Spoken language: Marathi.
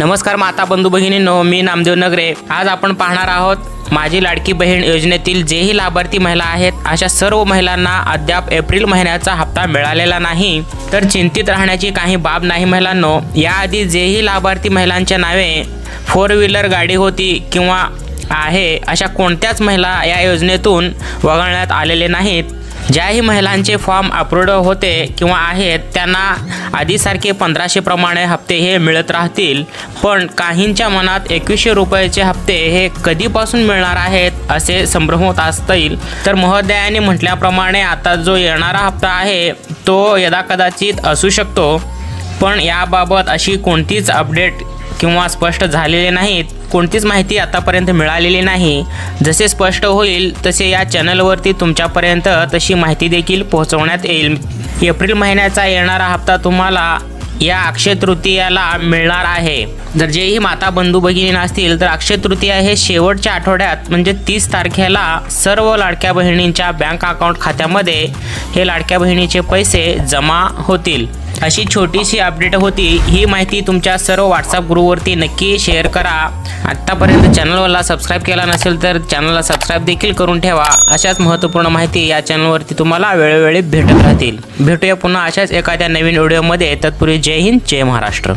नमस्कार माता बंधू भगिनींनो, मी नामदेव नगरे। आज आपण पाहणार आहोत माझी लाडकी बहीण योजनेतील जेही लाभार्थी महिला आहेत अशा सर्व महिलांना अद्याप एप्रिल महिन्याचा हप्ता मिळालेला नाही, तर चिंतित राहण्याची काही बाब नाही महिलांनो। याआधी जेही लाभार्थी महिलांच्या नावे 4 व्हीलर गाडी होती किंवा आहे अशा कोणत्याच महिला या योजनेतून वगळण्यात आलेले नाहीत। ज्याही महिलांचे फॉर्म अप्रूव्ड होते किंवा आहेत त्यांना आधीसारखे 1500 प्रमाणे हप्ते हे मिळत राहतील, पण काहींच्या मनात 2100 रुपयाचे हप्ते हे कधीपासून मिळणार आहेत असे संभ्रम होत असतील। तर महोदयांनी म्हटल्याप्रमाणे आता जो येणारा हप्ता आहे तो यदाकदाचित असू शकतो, पण याबाबत अशी कोणतीच अपडेट किंवा स्पष्ट झालेले नाहीत, कोणतीच माहिती आतापर्यंत मिळालेली नाही। जसे स्पष्ट होईल तसे या चॅनलवरती तुमच्यापर्यंत तशी माहिती देखील पोहोचवण्यात येईल। एप्रिल महिन्याचा येणारा हप्ता तुम्हाला या अक्षय तृतीयाला मिळणार आहे। जर जेही माता बंधू भगिनी असतील तर अक्षय तृतीया हे शेवटच्या आठवड्यात म्हणजे 30 तारखेला सर्व लाडक्या बहिणींच्या बँक अकाउंट खात्यामध्ये हे लाडक्या बहिणीचे पैसे जमा होतील। अशी छोटीशी अपडेट होती। ही माहिती तुमच्या सर्व व्हॉट्सअप ग्रुपवरती नक्की शेअर करा। आत्तापर्यंत चॅनलला सबस्क्राईब केला नसेल तर चॅनलला सबस्क्राईब देखील करून ठेवा। अशाच महत्त्वपूर्ण माहिती या चॅनलवरती तुम्हाला वेळोवेळी भेटत राहतील। भेटूया पुन्हा अशाच एखाद्या नवीन व्हिडिओमध्ये। तत्पूर्वी जय हिंद, जय महाराष्ट्र।